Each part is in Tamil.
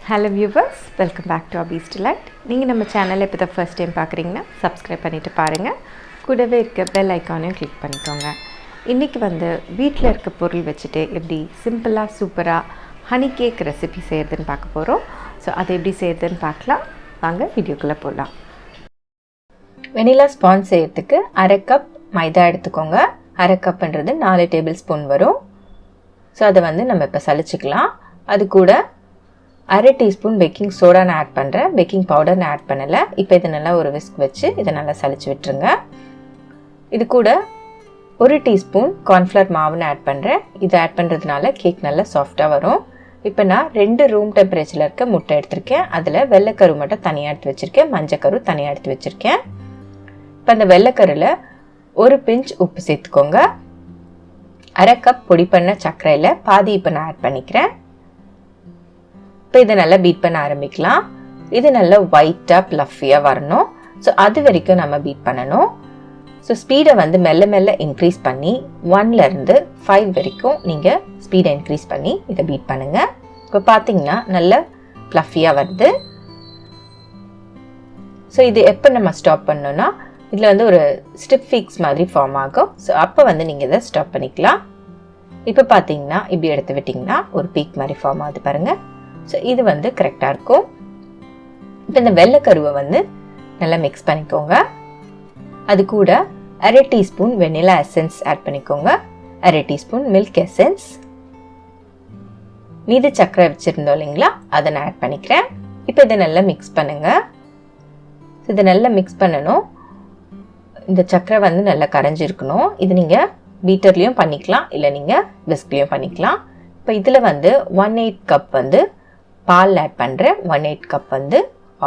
Hello viewers, welcome back to Abiz Delight. நீங்கள் நம்ம சேனலை இப்போ தான் ஃபர்ஸ்ட் டைம் பார்க்குறீங்கன்னா சப்ஸ்கிரைப் பண்ணிவிட்டு பாருங்கள். கூடவே இருக்க பெல் ஐக்கானையும் கிளிக் பண்ணிக்கோங்க. இன்றைக்கி வீட்டில் இருக்க பொருள் வச்சுட்டு எப்படி சிம்பிளாக சூப்பராக ஹனி கேக் ரெசிபி செய்கிறதுன்னு பார்க்க போகிறோம். ஸோ அதை எப்படி செய்கிறதுன்னு பார்க்கலாம். வாங்க வீடியோக்குள்ளே போகலாம். வெனிலா ஸ்பாஞ்ச் செய்கிறதுக்கு அரை கப் மைதா எடுத்துக்கோங்க. அரை கப்புன்றது 4 டேபிள் ஸ்பூன் வரும். ஸோ அதை நம்ம இப்போ சலிச்சுக்கலாம். அது கூட அரை டீஸ்பூன் பேக்கிங் சோடா நான் ஆட் பண்ணுறேன். பேக்கிங் பவுடர் நான் ஆட் பண்ணலை. இப்போ இதை நல்லா ஒரு விஸ்க் வச்சு இதை நல்லா சலிச்சு விட்டுருங்க. இது கூட 1 டீஸ்பூன் கார்ன்ஃப்ளவர் மாவுன்னு ஆட் பண்ணுறேன். இதை ஆட் பண்ணுறதுனால கேக் நல்லா சாஃப்டாக வரும். இப்போ நான் 2 ரூம் டெம்பரேச்சரில் இருக்க முட்டை எடுத்திருக்கேன். அதில் வெள்ளைக்கரு மட்டும் தனியாக எடுத்து வச்சுருக்கேன், மஞ்சக்கரு தனியாக எடுத்து வச்சுருக்கேன். இப்போ அந்த வெள்ளைக்கருவில் 1 பிஞ்ச் உப்பு சேர்த்துக்கோங்க. அரை கப் பொடி பண்ண சர்க்கரையில் பாதி இப்போ நான் ஆட் பண்ணிக்கிறேன். இப்போ இதை நல்லா பீட் பண்ண ஆரம்பிக்கலாம். இது நல்லா ஒயிட்டாக ப்ளஃபியாக வரணும். ஸோ அது வரைக்கும் நம்ம பீட் பண்ணணும். ஸோ ஸ்பீடை மெல்ல மெல்ல இன்க்ரீஸ் பண்ணி 1லேருந்து 5 வரைக்கும் நீங்கள் ஸ்பீடை இன்க்ரீஸ் பண்ணி இதை பீட் பண்ணுங்கள். இப்போ பார்த்தீங்கன்னா நல்லா ப்ளஃபியாக வருது. ஸோ இது எப்போ நம்ம ஸ்டாப் பண்ணோன்னா இதில் ஒரு ஸ்டிப் ஃபிக்ஸ் மாதிரி ஃபார்ம் ஆகும். ஸோ அப்போ நீங்கள் இதை ஸ்டாப் பண்ணிக்கலாம். இப்போ பார்த்தீங்கன்னா இப்படி எடுத்து விட்டிங்கன்னா ஒரு பீக் மாதிரி ஃபார்ம் ஆகுது பாருங்கள். ஸோ இது கரெக்டாக இருக்கும். இப்போ இந்த வெள்ளைக்கருவை நல்லா மிக்ஸ் பண்ணிக்கோங்க. அது கூட அரை டீஸ்பூன் வெனிலா எசன்ஸ் ஆட் பண்ணிக்கோங்க. அரை டீஸ்பூன் மில்க் எசன்ஸ், மீதி சர்க்கரை வச்சுருந்தோம் இல்லைங்களா, அதை நான் ஆட் பண்ணிக்கிறேன். இப்போ இதை நல்லா மிக்ஸ் பண்ணுங்கள். இதை நல்லா மிக்ஸ் பண்ணணும். இந்த சர்க்கரை நல்லா கரைஞ்சிருக்கணும். இது நீங்கள் பீட்டர்லேயும் பண்ணிக்கலாம், இல்லை நீங்கள் விஸ்க்லேயும் பண்ணிக்கலாம். இப்போ இதில் 1/8 கப் பால் ஆட் பண்ணுறேன், 1/8 கப்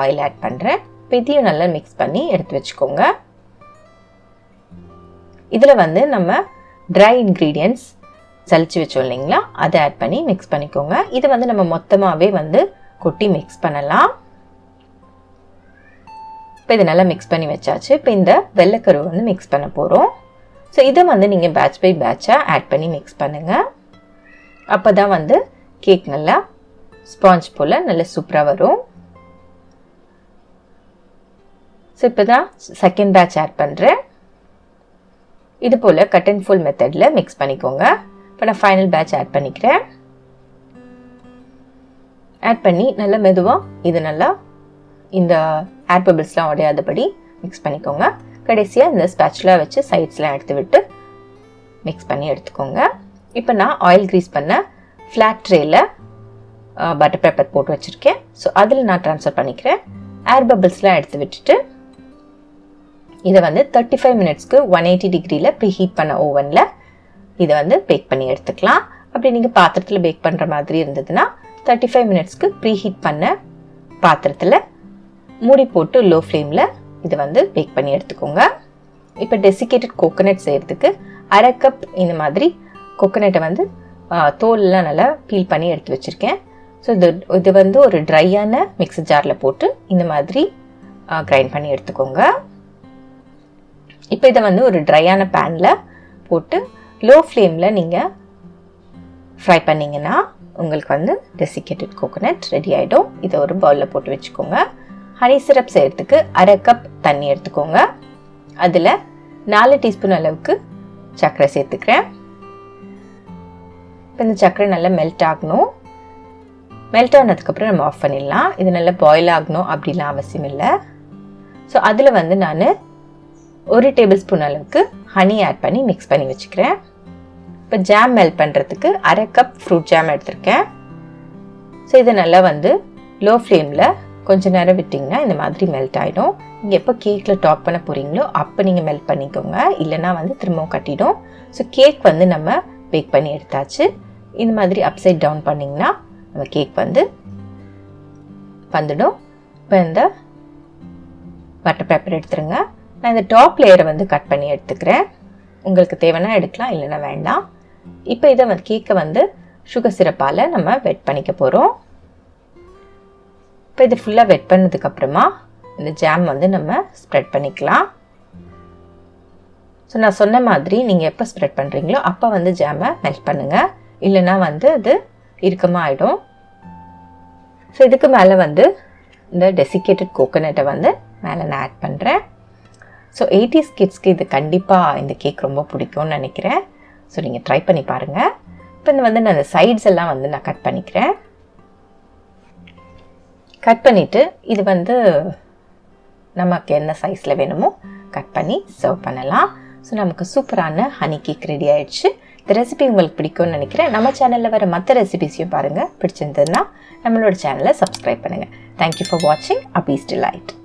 ஆயில் ஆட் பண்ணுறேன். இப்போ இதையும் நல்லா மிக்ஸ் பண்ணி எடுத்து வச்சுக்கோங்க. இதில் நம்ம ட்ரை இன்க்ரீடியன்ட்ஸ் சலிச்சு வச்சோம் இல்லைங்களா, அதை ஆட் பண்ணி மிக்ஸ் பண்ணிக்கோங்க. இது நம்ம மொத்தமாகவே கொட்டி மிக்ஸ் பண்ணலாம். இப்போ இதை நல்லா மிக்ஸ் பண்ணி வச்சாச்சு. இப்போ இந்த வெள்ளைக்கருவை மிக்ஸ் பண்ண போகிறோம். ஸோ இதை நீங்கள் பேட்ச் பை பேட்சாக ஆட் பண்ணி மிக்ஸ் பண்ணுங்கள். அப்போ தான் கேக் நல்லா ஸ்பாஞ்ச் போல் நல்லா சூப்பராக வரும். ஸோ இப்போ தான் செகண்ட் பேட்ச் ஆட் பண்ணுறேன். இது போல் கட் அண்ட் ஃபுல் மெத்தடில் மிக்ஸ் பண்ணிக்கோங்க. இப்போ நான் ஃபைனல் பேட்ச் ஆட் பண்ணிக்கிறேன். ஆட் பண்ணி நல்லா மெதுவாக இது நல்லா இந்த ஏர் பபிள்ஸ்லாம் உடையாதபடி மிக்ஸ் பண்ணிக்கோங்க. கடைசியாக இந்த ஸ்பேச்சுலா வச்சு சைட்ஸ்லாம் எடுத்து விட்டு மிக்ஸ் பண்ணி எடுத்துக்கோங்க. இப்போ நான் ஆயில் க்ரீஸ் பண்ண ஃப்ளாட் ட்ரேயில் பட்டர் பேப்பர் போட்டு வச்சுருக்கேன். ஸோ அதில் நான் ட்ரான்ஸ்ஃபர் பண்ணிக்கிறேன். ஏர் பபிள்ஸ்லாம் எடுத்து விட்டுட்டு இதை 35 மினிட்ஸ்க்கு 180 டிகிரியில் ப்ரீ ஹீட் பண்ண ஓவனில் இதை பேக் பண்ணி எடுத்துக்கலாம். அப்படி நீங்கள் பாத்திரத்தில் பேக் பண்ணுற மாதிரி இருந்ததுன்னா 35 மினிட்ஸ்க்கு ப்ரீ ஹீட் பண்ண பாத்திரத்தில் மூடி போட்டு லோ ஃப்ளேமில் இதை பேக் பண்ணி எடுத்துக்கோங்க. இப்போ டெசிகேட்டட் கோகோனட் செய்கிறதுக்கு அரை கப் இந்த மாதிரி கோகோனட்டை தோலெலாம் நல்லா பீல் பண்ணி எடுத்து வச்சுருக்கேன். ஸோ இது ஒரு ட்ரையான மிக்ஸி ஜாரில் போட்டு இந்த மாதிரி கிரைண்ட் பண்ணி எடுத்துக்கோங்க. இப்போ இதை ஒரு ட்ரையான பேனில் போட்டு லோ ஃப்ளேமில் நீங்கள் ஃப்ரை பண்ணிங்கன்னா உங்களுக்கு டெசிகேட்டட் கோகோனட் ரெடி ஆகிடும். இதை ஒரு பவுலில் போட்டு வச்சுக்கோங்க. ஹனி சிரப் செய்கிறதுக்கு அரை கப் தண்ணி எடுத்துக்கோங்க. அதில் 4 டீஸ்பூன் அளவுக்கு சர்க்கரை சேர்த்துக்கிறேன். இப்போ இந்த சர்க்கரை நல்லா மெல்ட் ஆகணும். மெல்ட் ஆனதுக்கப்புறம் நம்ம ஆஃப் பண்ணிடலாம். இது நல்லா பாயில் ஆகணும் அப்படிலாம் அவசியம் இல்லை. ஸோ அதில் நான் 1 டேபிள் ஸ்பூன் அளவுக்கு ஹனி ஆட் பண்ணி மிக்ஸ் பண்ணி வச்சுக்கிறேன். இப்போ ஜாம் மெல்ட் பண்ணுறதுக்கு அரை கப் ஃப்ரூட் ஜாம் எடுத்திருக்கேன். ஸோ இதை நல்லா லோ ஃப்ளேமில் கொஞ்சம் நேரம் விட்டிங்கன்னா இந்த மாதிரி மெல்ட் ஆகிடும். நீங்கள் எப்போ கேக்கில் டாப் பண்ண போகிறீங்களோ அப்போ நீங்கள் மெல்ட் பண்ணிக்கோங்க, இல்லைனா திரும்பவும் கட்டிடும். ஸோ கேக் நம்ம பேக் பண்ணி எடுத்தாச்சு. இந்த மாதிரி அப்சைட் டவுன் பண்ணிங்கன்னா நம்ம கேக் வந்துடும். இப்போ இந்த பட்டர் பேப்பர் எடுத்துருங்க. நான் இந்த டாப் லேயரை கட் பண்ணி எடுத்துக்கிறேன். உங்களுக்கு தேவைன்னா எடுக்கலாம், இல்லைன்னா வேண்டாம். இப்போ இதை கேக்கை சுகர் சிரப்பால் நம்ம வெட் பண்ணிக்க போகிறோம். இப்போ இது ஃபுல்லாக வெட் பண்ணதுக்கப்புறமா இந்த ஜாம் நம்ம ஸ்ப்ரெட் பண்ணிக்கலாம். ஸோ நான் சொன்ன மாதிரி நீங்கள் எப்போ ஸ்ப்ரெட் பண்ணுறீங்களோ அப்போ ஜாமை மெல்ட் பண்ணுங்கள், இல்லைன்னா அது இறுக்கமாக ஆகிடும். ஸோ இதுக்கு மேலே வந்து இந்த டெசிகேட்டட் கோகோனட்டை வந்து மேலே நான் ஆட் பண்ணுறேன். ஸோ 80s கிட்ஸ்க்கு இது கண்டிப்பாக இந்த கேக் ரொம்ப பிடிக்கும்னு நினைக்கிறேன். ஸோ நீங்கள் ட்ரை பண்ணி பாருங்கள். இப்போ இந்த வந்து நான் அந்த சைட்ஸ் எல்லாம் வந்து நான் கட் பண்ணிக்கிறேன். கட் பண்ணிவிட்டு இது வந்து நமக்கு என்ன சைஸில் வேணுமோ கட் பண்ணி சர்வ் பண்ணலாம். ஸோ நமக்கு சூப்பரான ஹனி கேக் ரெடி ஆயிடுச்சு. இந்த ரெசிபி உங்களுக்கு பிடிக்கும்னு நினைக்கிறேன். நம்ம சேனலில் வர மற்ற ரெசிபிஸையும் பாருங்கள். பிடிச்சிருந்ததுன்னா நம்மளோட சேனலை சப்ஸ்கிரைப் பண்ணுங்கள். தேங்க்யூ ஃபார் வாட்சிங் அபீஸ் டிலைட்.